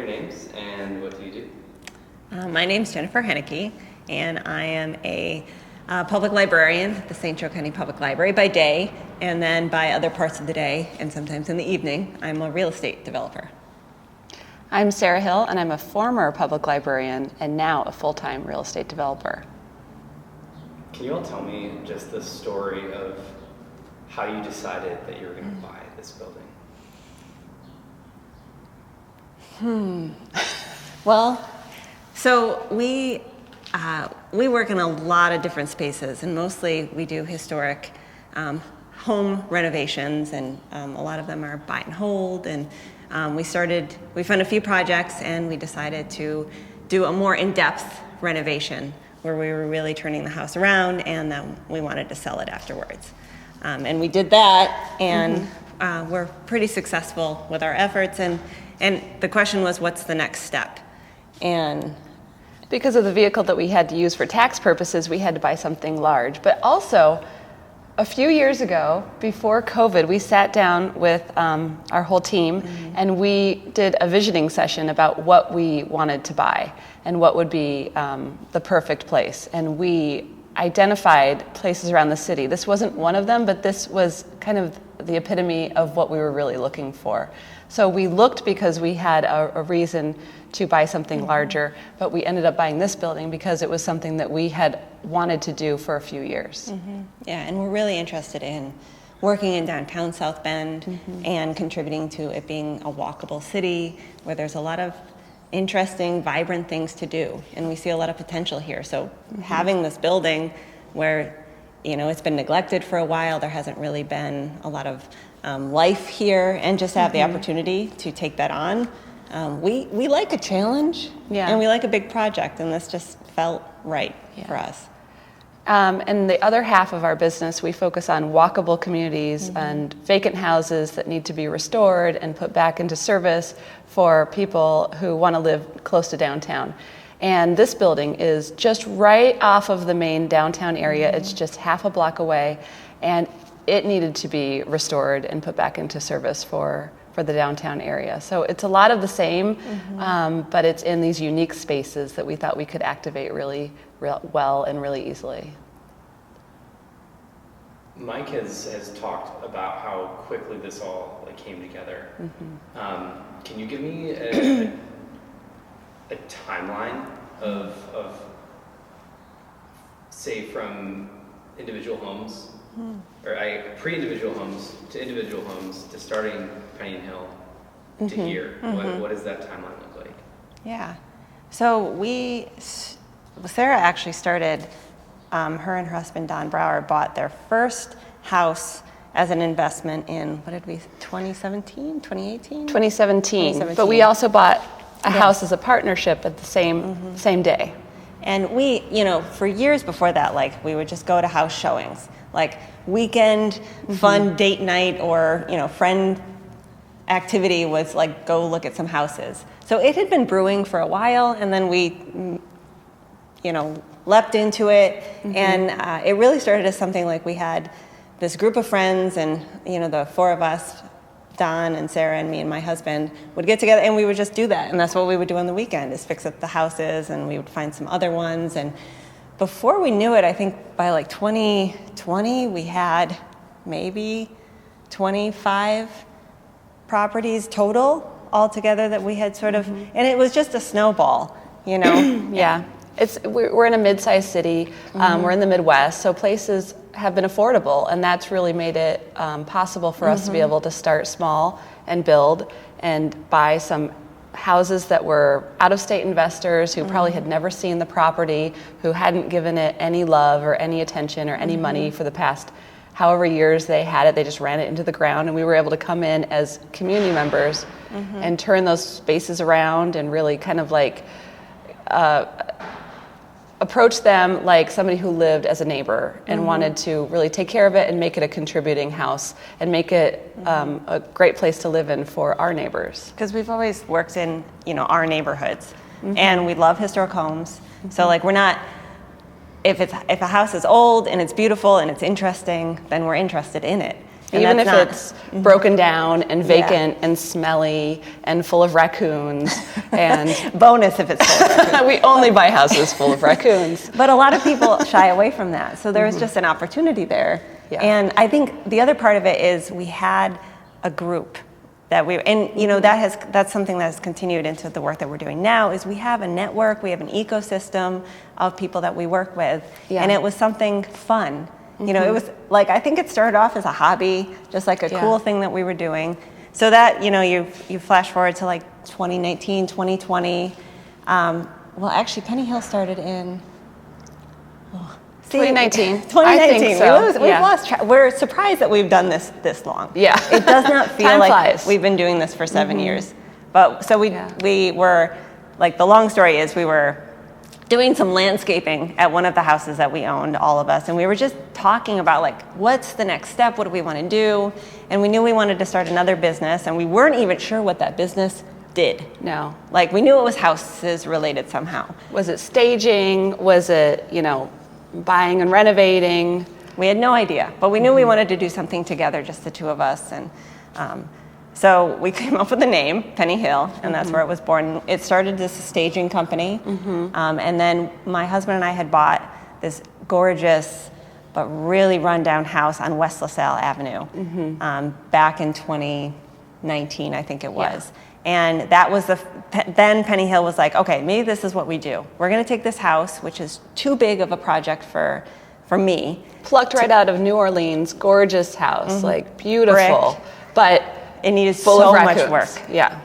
names and what do you do? My name's Jennifer Henneke, and I am a public librarian at the St. Joe County Public Library by day, and then by other parts of the day, and sometimes in the evening, I'm a real estate developer. I'm Sarah Hill, and I'm a former public librarian and now a full-time real estate developer. Can you all tell me just the story of how you decided that you were going to buy this building? Well, so we work in a lot of different spaces, and mostly we do historic home renovations, and a lot of them are buy and hold. And we found a few projects, and we decided to do a more in-depth renovation where we were really turning the house around, and then we wanted to sell it afterwards. And we did that, and we're pretty successful with our efforts. And the question was, what's the next step? And because of the vehicle that we had to use for tax purposes, we had to buy something large. But also, a few years ago, before COVID, we sat down with our whole team and we did a visioning session about what we wanted to buy and what would be the perfect place. And we identified places around the city. This wasn't one of them, but this was kind of the epitome of what we were really looking for. So we looked because we had a reason to buy something larger, but we ended up buying this building because it was something that we had wanted to do for a few years. Yeah, and we're really interested in working in downtown South Bend and contributing to it being a walkable city where there's a lot of interesting, vibrant things to do, and we see a lot of potential here. So having this building where, it's been neglected for a while, there hasn't really been a lot of life here, and just have the opportunity to take that on. We like a challenge, and we like a big project, and this just felt right for us. And the other half of our business, we focus on walkable communities and vacant houses that need to be restored and put back into service for people who want to live close to downtown. And this building is just right off of the main downtown area. It's just half a block away, and it needed to be restored and put back into service for the downtown area. So it's a lot of the same, but it's in these unique spaces that we thought we could activate really well and really easily. Mike has talked about how quickly this all came together. Can you give me a timeline of say from individual homes, or pre-individual homes to starting Pine Hill to here? What does that timeline look like? Yeah. So Sarah actually started, her and her husband Don Brower bought their first house as an investment in, 2017, 2018? 2017. But we also bought a house as a partnership at the same day. And we, for years before that, we would just go to house showings, weekend fun date night, or, friend activity was go look at some houses. So it had been brewing for a while, and then we, leapt into it. And it really started as something we had this group of friends, and, the four of us, Don and Sarah and me and my husband, would get together and we would just do that. And that's what we would do on the weekend, is fix up the houses, and we would find some other ones. And before we knew it, I think by 2020, we had maybe 25 properties total altogether that we had sort of, and it was just a snowball, Yeah. We're in a mid-sized city. We're in the Midwest, so places have been affordable, and that's really made it possible for us to be able to start small and build and buy some houses that were out-of-state investors who probably had never seen the property, who hadn't given it any love or any attention or any money for the past however years they had it. They just ran it into the ground, and we were able to come in as community members and turn those spaces around and really kind of approach them like somebody who lived as a neighbor and wanted to really take care of it and make it a contributing house and make it a great place to live in for our neighbors. Because we've always worked in, our neighborhoods, and we love historic homes. So we're not, if a house is old and it's beautiful and it's interesting, then we're interested in it. And even if that's it's broken down and vacant and smelly and full of raccoons. And bonus if it's full of raccoons. we only buy houses full of raccoons. But a lot of people shy away from that. So there was just an opportunity there. Yeah. And I think the other part of it is we had a group that that's something that has continued into the work that we're doing now, is we have a network, we have an ecosystem of people that we work with. Yeah. And it was something fun. You know, it was like, I think it started off as a hobby, just like a cool thing that we were doing. So that, you flash forward to like 2019, 2020. Well, actually, Penny Hill started in 2019. 2019. I think so. We've lost track. We're surprised that we've done this long. Yeah. It does not feel Time like flies. we've been doing this for 7 years. But so we were, like, the long story is we were doing some landscaping at one of the houses that we owned, all of us, and we were just talking about, like, what's the next step? What do we want to do? And we knew we wanted to start another business, and we weren't even sure what that business did. No. Like, we knew it was houses related somehow. Was it staging? Was it, buying and renovating? We had no idea, but we knew we wanted to do something together, just the two of us. And so we came up with the name, Penny Hill, and that's where it was born. It started as a staging company, and then my husband and I had bought this gorgeous but really run-down house on West LaSalle Avenue back in 2019, I think it was. And that was then Penny Hill was like, okay, maybe this is what we do. We're going to take this house, which is too big of a project for me. Plucked right out of New Orleans, gorgeous house, like beautiful, Brick. but It needed full so of much raccoons. work. Yeah.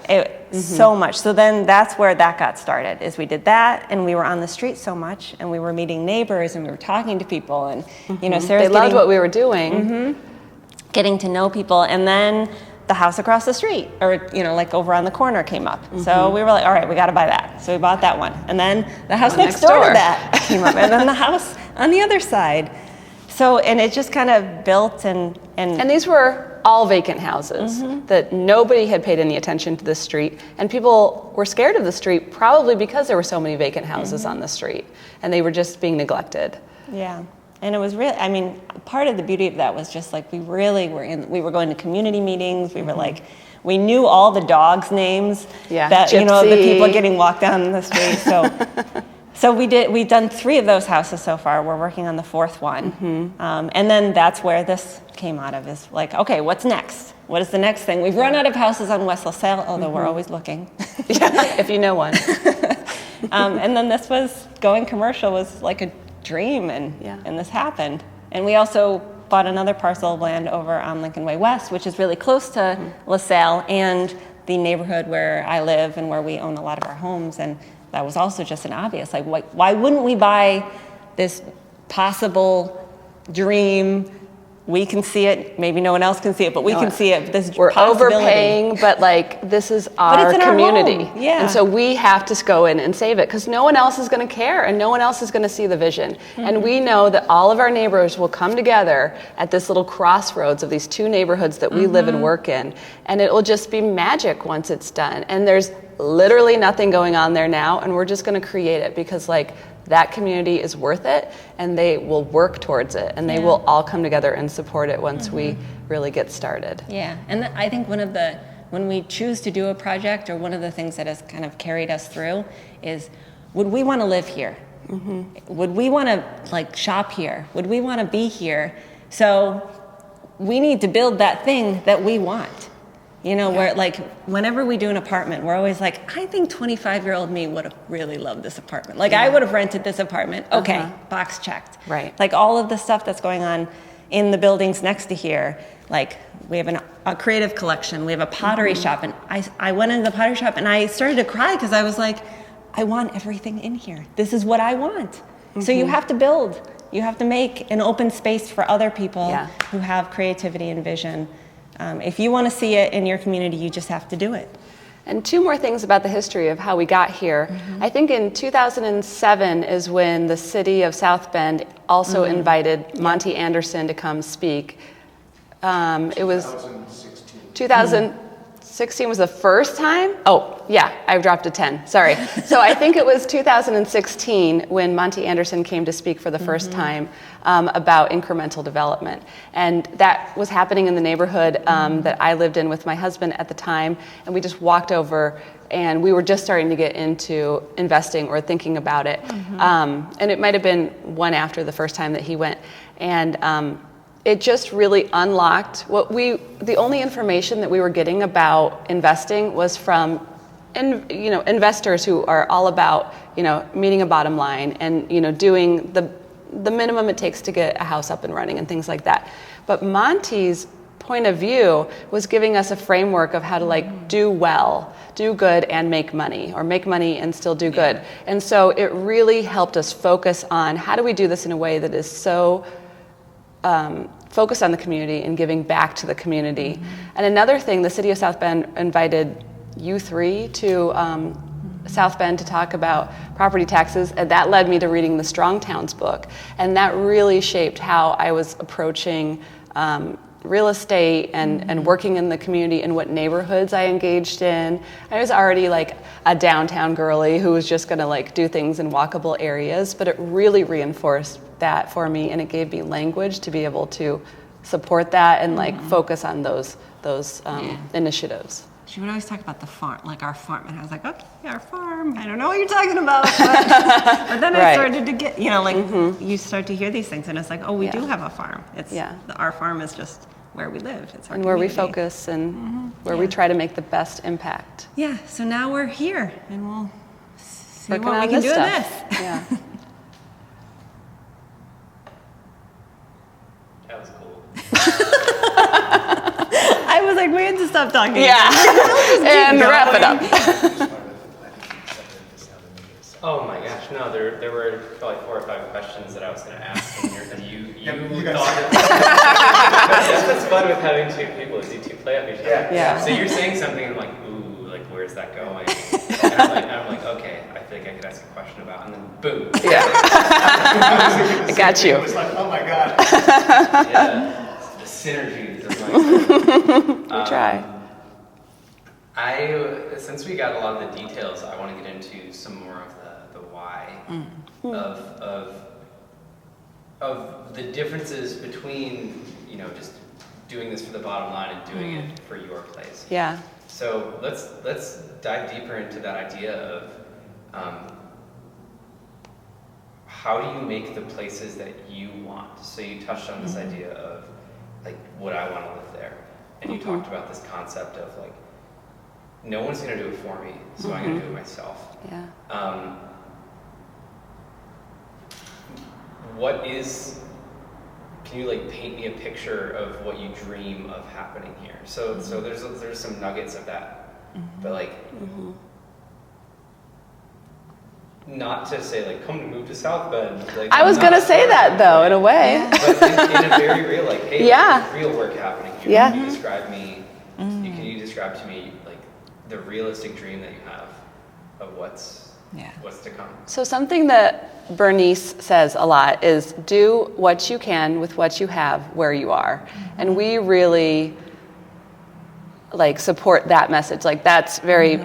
So much. So then that's where that got started, is we did that, and we were on the street so much, and we were meeting neighbors, and we were talking to people, and Sarah's They loved what we were doing. getting to know people. And then the house across the street, or like over on the corner, came up. So we were like, all right, we got to buy that. So we bought that one, and then the house next door to that came up, and then the house on the other side. So, and it just kind of built and these were all vacant houses that nobody had paid any attention to the street, and people were scared of the street probably because there were so many vacant houses on the street, and they were just being neglected. Yeah. And it was really, I mean, part of the beauty of that was just like we were going to community meetings. We were like, we knew all the dogs' names that, Gypsy. the people getting walked down the street. So we've done 3 of those houses so far. We're working on the 4th one. And then that's where this came out of, is like, okay, what's next? What is the next thing? We've run out of houses on West LaSalle, although we're always looking. If you know one. And then this was, going commercial was like a dream, and this happened. And we also bought another parcel of land over on Lincoln Way West, which is really close to LaSalle and the neighborhood where I live and where we own a lot of our homes. And that was also just an obvious, like, why wouldn't we buy this possible dream? We can see it, maybe no one else can see it, but we can see it. This We're possibility. overpaying, but like, this is our it's in our community. home. Yeah. And so we have to go in and save it, because no one else is going to care, and no one else is going to see the vision. And we know that all of our neighbors will come together at this little crossroads of these 2 neighborhoods that we live and work in, and it will just be magic once it's done. And there's literally nothing going on there now, and we're just going to create it, because like, that community is worth it, and they will work towards it, and they will all come together and support it once we really get started. Yeah, and I think when we choose to do a project, or one of the things that has kind of carried us through, is, would we want to live here? Would we want to like shop here? Would we want to be here? So we need to build that thing that we want. Where like whenever we do an apartment, we're always like, I think 25-year-old me would have really loved this apartment. Like I would have rented this apartment. Okay, box checked. Right. Like all of the stuff that's going on in the buildings next to here, like we have a creative collection, we have a pottery shop, and I went into the pottery shop and I started to cry, because I was like, I want everything in here. This is what I want. So you have to build. You have to make an open space for other people who have creativity and vision. If you want to see it in your community, you just have to do it. And 2 more things about the history of how we got here. I think in 2007 is when the city of South Bend also invited Monty Anderson to come speak. It was 2016. 2016 was the first time. Oh, yeah, I dropped a 10. Sorry. So I think it was 2016 when Monty Anderson came to speak for the first time about incremental development. And that was happening in the neighborhood that I lived in with my husband at the time. And we just walked over, and we were just starting to get into investing or thinking about it. And it might have been one after the first time that he went. And it just really unlocked the only information that we were getting about investing was from investors who are all about meeting a bottom line and doing the minimum it takes to get a house up and running and things like that. But Monty's point of view was giving us a framework of how to do well, do good, and make money, or make money and still do good. And so it really helped us focus on how do we do this in a way that is so focused on the community and giving back to the community. And another thing, the city of South Bend invited you three to South Bend to talk about property taxes, and that led me to reading the Strong Towns book. And that really shaped how I was approaching real estate and working in the community and what neighborhoods I engaged in. I was already a downtown girly who was just gonna do things in walkable areas, but it really reinforced that for me, and it gave me language to be able to support that and focus on those initiatives. She would always talk about the farm, our farm, and I was like, okay, our farm. I don't know what you're talking about, but then I started to get, you start to hear these things, and it's like, oh, we do have a farm. It's our farm is just where we live. It's our and where we focus and where we try to make the best impact. Yeah. So now we're here, and we'll see Working what we on can this do with stuff. this. Yeah. That was cool. I was like, we had to stop talking. Yeah. And wrap it up. Oh my gosh, no, there were probably 4 or 5 questions that I was going to ask, and you guys- thought that. That's fun with having 2 people, is you 2 play off each other. Yeah. So you're saying something, and I'm like, ooh, where's that going? And I'm like, okay, I feel like I could ask a question about, and then boom. Yeah. I got you. It was like, oh my God. Yeah, the synergy is like. We try. Since we got a lot of the details, I want to get into some more of the why of the differences between just doing this for the bottom line and doing it for your place. Yeah. So let's dive deeper into that idea of how do you make the places that you want. So you touched on this idea of would I want to live there, and you talked about this concept of no one's going to do it for me, so I'm going to do it myself. Yeah. Can you paint me a picture of what you dream of happening here? So there's some nuggets of that, but not to say come to move to South Bend. I was gonna say that though, in a way. But in a very real hey, there's real work happening here. Yeah. Can you describe me? Can you describe to me the realistic dream that you have of what's to come? So something that Bernice says a lot is do what you can with what you have where you are. And we really support that message. That's very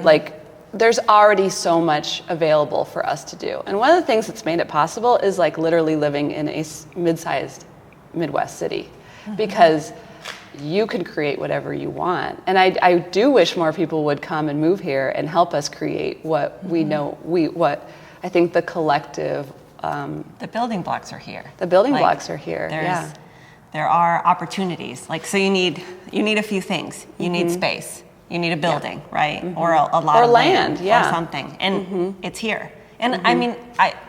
there's already so much available for us to do. And one of the things that's made it possible is literally living in a mid-sized Midwest city, because you can create whatever you want. And I do wish more people would come and move here and help us create what we know, what I think the collective... the building blocks are here. The building blocks are here, There are opportunities. So you need a few things. You need space. You need a building, right? Or a lot of land, or something. And it's here. And I mean,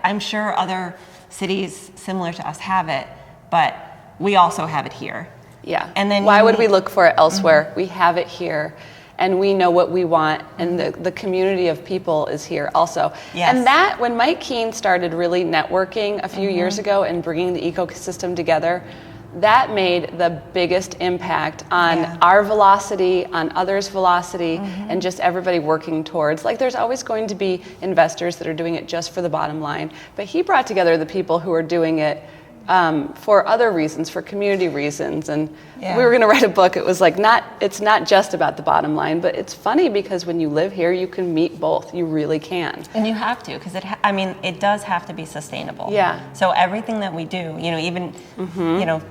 I'm sure other cities similar to us have it, but we also have it here. Yeah. And then why would we look for it elsewhere? We have it here, and we know what we want, and the community of people is here also. Yes. And that, when Mike Keene started really networking a few years ago and bringing the ecosystem together, that made the biggest impact on our velocity, on others' velocity, and just everybody working towards, there's always going to be investors that are doing it just for the bottom line, but he brought together the people who are doing it for other reasons, for community reasons. And Yeah. we were going to write a book. It was like, it's not just about the bottom line, but it's funny because when you live here, you can meet both. You really can. And you have to, because it does have to be sustainable. Yeah. So everything that we do, even,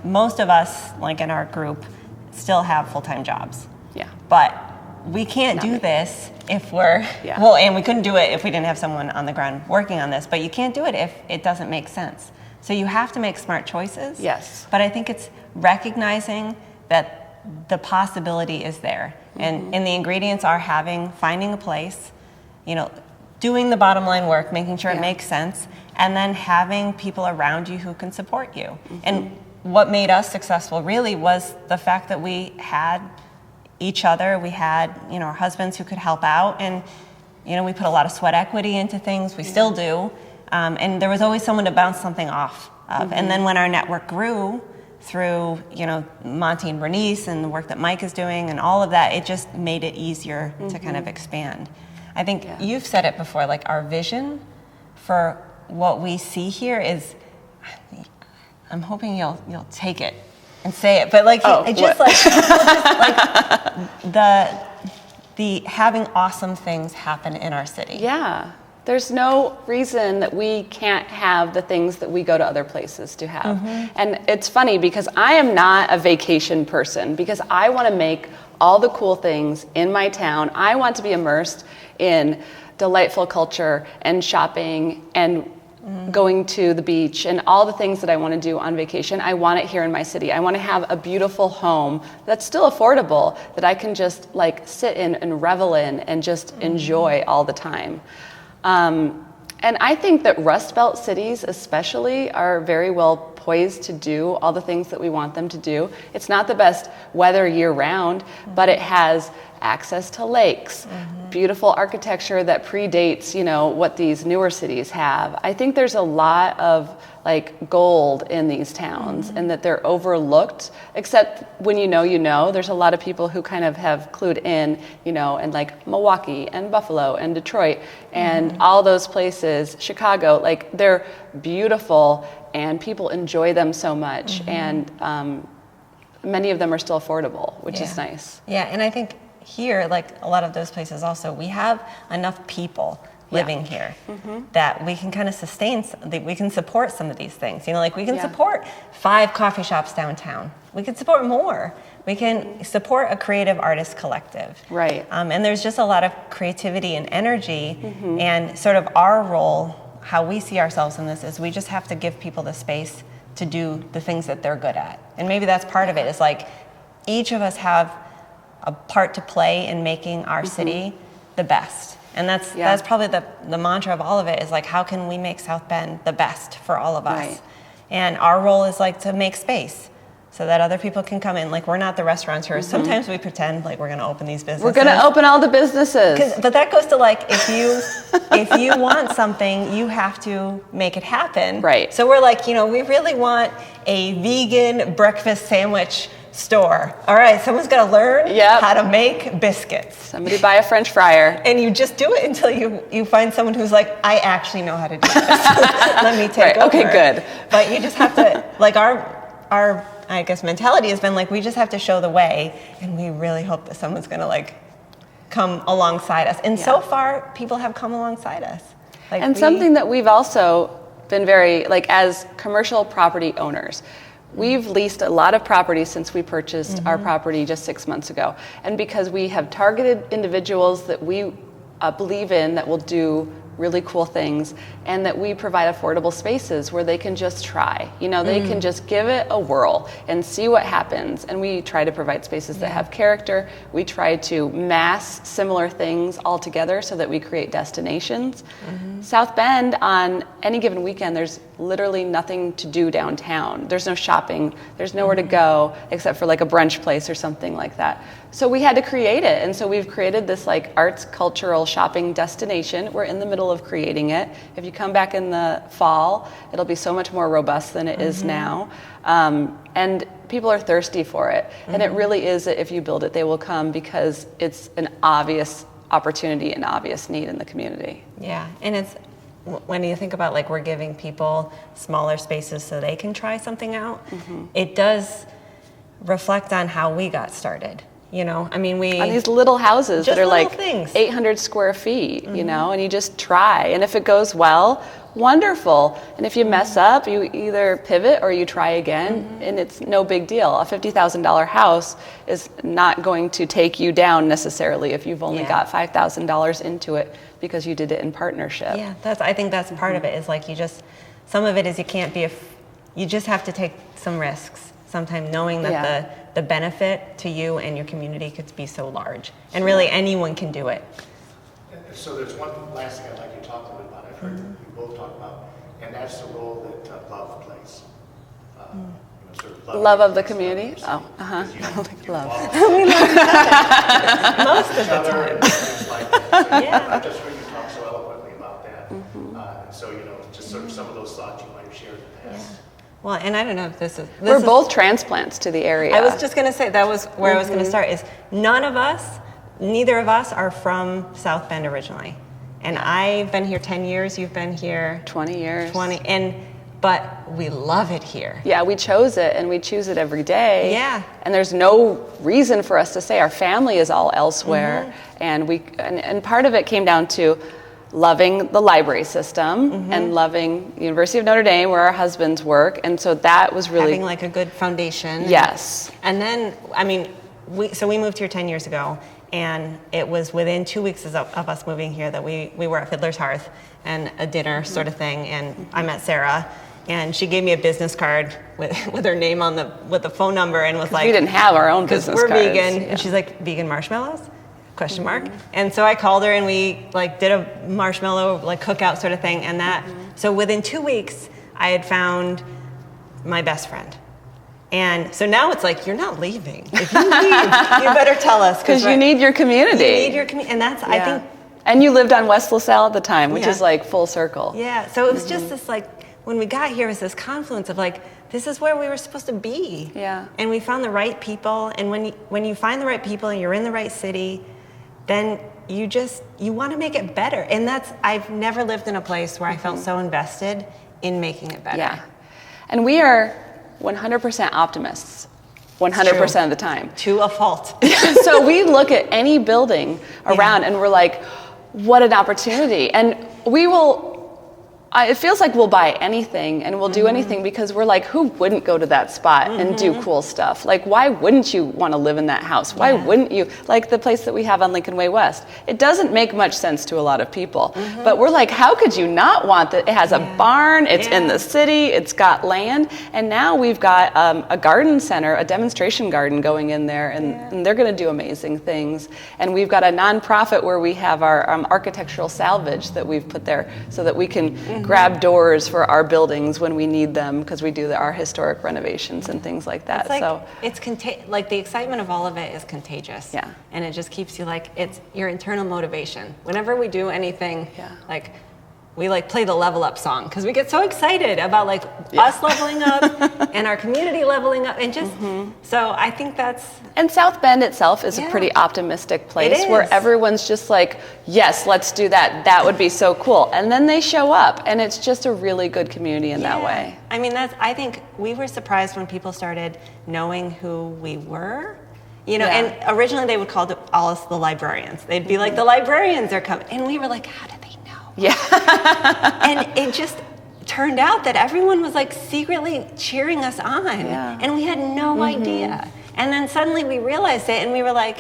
most of us, like in our group, still have full-time jobs. Yeah. But we can't do this if we're, Yeah. well, and we couldn't do it if we didn't have someone on the ground working on this, but you can't do it if it doesn't make sense. So you have to make smart choices. Yes. But I think it's recognizing that the possibility is there. And the ingredients are finding a place, doing the bottom line work, making sure it makes sense, and then having people around you who can support you. And what made us successful really was the fact that we had each other, we had, our husbands who could help out, and, we put a lot of sweat equity into things, we still do. And there was always someone to bounce something off of. And then when our network grew through, Monty and Bernice and the work that Mike is doing and all of that, it just made it easier to kind of expand. I think you've said it before, like our vision for what we see here is, I'm hoping you'll take it and say it, but like the having awesome things happen in our city. Yeah. There's no reason that we can't have the things that we go to other places to have. And it's funny because I am not a vacation person, because I want to make all the cool things in my town. I want to be immersed in delightful culture and shopping and going to the beach and all the things that I want to do on vacation. I want it here in my city. I want to have a beautiful home that's still affordable, that I can just sit in and revel in and just enjoy all the time. And I think that Rust Belt cities especially are very well poised to do all the things that we want them to do. It's not the best weather year round, but it has access to lakes, beautiful architecture that predates, what these newer cities have. I think there's a lot of gold in these towns and that they're overlooked, except when there's a lot of people who kind of have clued in, in Milwaukee and Buffalo and Detroit and all those places, Chicago, they're beautiful and people enjoy them so much. And many of them are still affordable, which is nice. Yeah, and I think here, a lot of those places also, we have enough people living here that we can kind of we can support some of these things. We can support 5 coffee shops downtown. We can support more. We can support a creative artist collective. Right. And there's just a lot of creativity and energy, and sort of our role, how we see ourselves in this, is we just have to give people the space to do the things that they're good at. And maybe that's part of it, is each of us have a part to play in making our city the best. And that's probably the mantra of all of it, is how can we make South Bend the best for all of us? Right. And our role is to make space so that other people can come in. We're not the restaurateurs. Sometimes we pretend we're going to open these businesses. We're going to open all the businesses. But that goes to if you want something, you have to make it happen. Right. So we're we really want a vegan breakfast sandwich store. All right, someone's got to learn how to make biscuits. Somebody buy a French fryer. And you just do it until you find someone who's I actually know how to do this. Let me take over. Okay, good. But you just have to, our I guess mentality has been we just have to show the way, and we really hope that someone's going to come alongside us. And so far, people have come alongside us. Something that we've also been very, as commercial property owners, we've leased a lot of properties since we purchased our property just 6 months ago. And because we have targeted individuals that we believe in, that will do really cool things, and that we provide affordable spaces where they can just try. They can just give it a whirl and see what happens. And we try to provide spaces that have character. We try to mass similar things all together so that we create destinations. South Bend, on any given weekend, there's literally nothing to do downtown. There's no shopping. There's nowhere to go except for a brunch place or something like that. So we had to create it. And so we've created this arts, cultural shopping destination. We're in the middle of creating it. If you come back in the fall, it'll be so much more robust than it is now. And people are thirsty for it. And it really is that if you build it, they will come, because it's an obvious opportunity and obvious need in the community. Yeah, and it's when you think about like we're giving people smaller spaces so they can try something out, it does reflect on how we got started. You know, I mean, on these little houses that are like things. 800 square feet, you know, and you just try. And if it goes well, wonderful. And if you mess up, you either pivot or you try again, and it's no big deal. A $50,000 house is not going to take you down necessarily if you've only got $5,000 into it because you did it in partnership. Yeah, I think that's part of it, is like some of it is you just have to take some risks. Sometimes knowing that the benefit to you and your community could be so large, and really anyone can do it. So there's one last thing I'd like you to talk a little bit about. I've heard you both talk about, and that's the role that love plays. You know, sort of Love of the community? Oh, love. We love each other most of each the other time. and things like that. Yeah. I've just heard you talk so eloquently about that. And so, you know, just sort of some of those thoughts you might have shared in the past. Well, and I don't know if this is... We're both transplants to the area. I was just going to say, that was where I was going to start, is neither of us are from South Bend originally. And I've been here 10 years, you've been here... 20 years. But we love it here. Yeah, we chose it, and we choose it every day. Yeah. And there's no reason for us to say our family is all elsewhere. And part of it came down to loving the library system and loving the University of Notre Dame, where our husbands work. And so that was really... Having like a good foundation. Yes. And then, I mean, we moved here 10 years ago, and it was within 2 weeks of us moving here that we were at Fiddler's Hearth and a dinner sort of thing, and I met Sarah, and she gave me a business card with her name with the phone number, and was like... We didn't have our own business we're cards. vegan. And she's like, vegan marshmallows? Question mark. And so I called her, and we like did a marshmallow like cookout sort of thing, and so within 2 weeks I had found my best friend. And so now it's like, you're not leaving. If you leave, you better tell us, because you need your community. You need your community, and that's I think. And you lived on West LaSalle at the time, which is like full circle. Yeah. So it was just this like, when we got here, it was this confluence of like, this is where we were supposed to be. Yeah. And we found the right people, and when you find the right people and you're in the right city, then you want to make it better. And I've never lived in a place where I felt so invested in making it better. Yeah. And we are 100% optimists, 100% of the time. To a fault. So we look at any building around and we're like, what an opportunity. And it feels like we'll buy anything and we'll do anything, because we're like, who wouldn't go to that spot and do cool stuff? Like, why wouldn't you want to live in that house? Why wouldn't you? Like the place that we have on Lincoln Way West. It doesn't make much sense to a lot of people. But we're like, how could you not want that? It has a barn, it's in the city, it's got land. And now we've got a garden center, a demonstration garden going in there, and they're going to do amazing things. And we've got a nonprofit where we have our architectural salvage that we've put there so that we can grab doors for our buildings when we need them, because we do our historic renovations and things like that. It's like the excitement of all of it is contagious. Yeah. And it just keeps you like, it's your internal motivation. Whenever we do anything, like we like play the level up song, because we get so excited about like us leveling up and our community leveling up, and just so I think and South Bend itself is a pretty optimistic place where everyone's just like, yes, let's do that, that would be so cool, and then they show up, and it's just a really good community in that way. I mean, I think we were surprised when people started knowing who we were. You know, and originally they would call us the librarians. They'd be like, the librarians are coming, and we were like, how did they know? Yeah. And it just turned out that everyone was like secretly cheering us on, and we had no idea. And then suddenly we realized it, and we were like,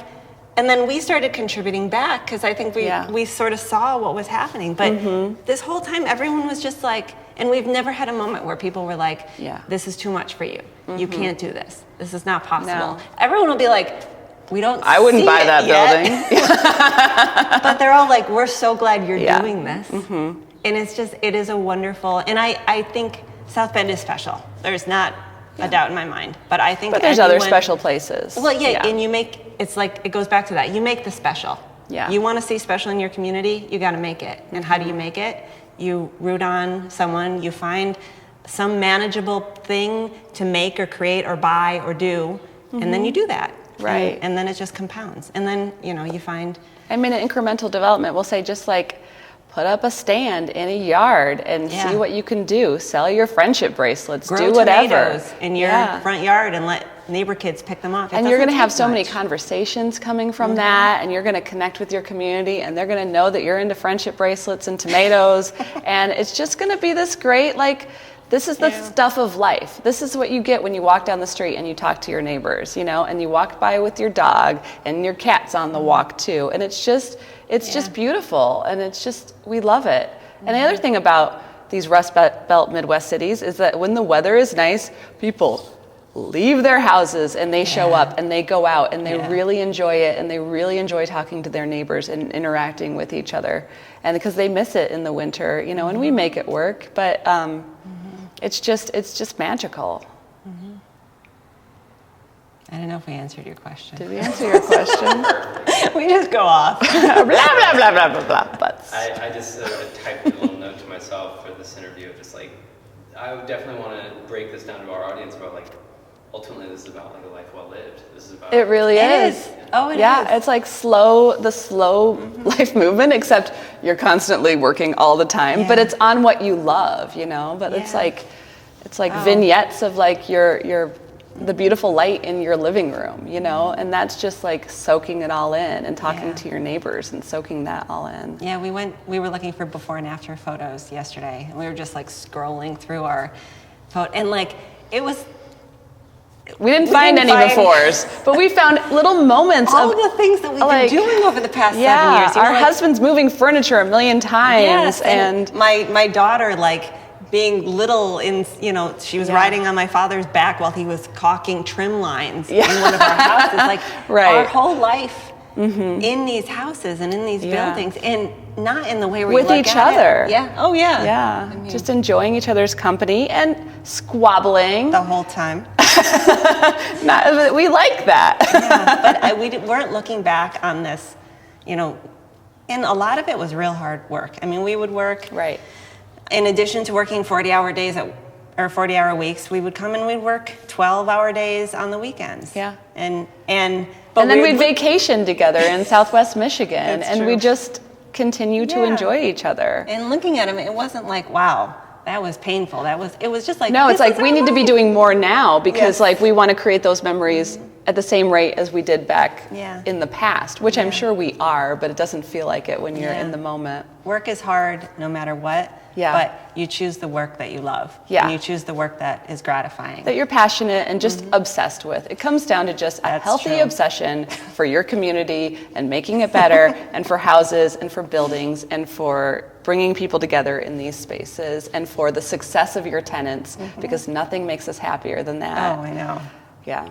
and then we started contributing back, because I think we sort of saw what was happening. But this whole time, everyone was just like, and we've never had a moment where people were like, this is too much for you. You can't do this. This is not possible. No. Everyone will be like, I wouldn't buy that building. But they're all like, we're so glad you're doing this. And it is a wonderful, and I think South Bend is special. There's not a doubt in my mind. But I think there's other special places. Well, and it's like, it goes back to that. You make the special. Yeah. You want to see special in your community, you got to make it. And how do you make it? You root on someone, you find some manageable thing to make or create or buy or do, and then you do that. Right. And then it just compounds. And then, you find... I mean, an incremental development, we'll say, just like put up a stand in a yard and see what you can do. Sell your friendship bracelets. Grow do whatever tomatoes in your front yard and let neighbor kids pick them up. And you're going to have so many conversations coming from that, and you're going to connect with your community, and they're going to know that you're into friendship bracelets and tomatoes, and it's just going to be this great, like, this is the stuff of life. This is what you get when you walk down the street and you talk to your neighbors, you know, and you walk by with your dog, and your cat's on the walk too, and it's just beautiful, and it's just, we love it. And the other thing about these Rust Belt Midwest cities is that when the weather is nice, people leave their houses and they show up and they go out and they really enjoy it, and they really enjoy talking to their neighbors and interacting with each other, and because they miss it in the winter, you know, and we make it work, but it's just magical. I don't know if we answered your question. Did we answer your question? We just go off. Blah, blah, blah, blah, blah, blah. But I just typed a little note to myself for this interview of just like, I would definitely want to break this down to our audience about like, ultimately this is about like a life well lived. This is about. It really is. Oh, it is. Yeah, it's like the slow life movement, except you're constantly working all the time, but it's on what you love, you know, but it's like vignettes of like the beautiful light in your living room, you know, and that's just like soaking it all in and talking to your neighbors and soaking that all in. Yeah, we were looking for before and after photos yesterday, and we were just like scrolling through our photo, and like it was. We didn't find any befores, but we found little moments all of the things that we've like, been doing over the past 7 years. Our husband's moving furniture a million times, and my daughter like being little in, you know, she was riding on my father's back while he was caulking trim lines in one of our houses. Like our whole life in these houses and in these buildings, and not in the way we with look each at other. It. Yeah. Oh yeah. Yeah. I mean, just enjoying each other's company and squabbling the whole time. We like that. But we weren't looking back on this, you know, and a lot of it was real hard work. I mean, we would work. Right. In addition to working 40-hour days or 40-hour weeks, we would come and we'd work 12-hour days on the weekends. Yeah. And then we'd vacation together in Southwest Michigan, and we just continue to enjoy each other. And looking at them, it wasn't like, wow, that was painful. It was just like, no, it's like we need to be doing more now because like we want to create those memories at the same rate as we did back in the past, which I'm sure we are, but it doesn't feel like it when you're in the moment. Work is hard no matter what. Yeah. But you choose the work that you love. Yeah. And you choose the work that is gratifying. That you're passionate and just obsessed with. It comes down to just a healthy obsession for your community and making it better and for houses and for buildings and for bringing people together in these spaces and for the success of your tenants because nothing makes us happier than that. Oh, I know. Yeah.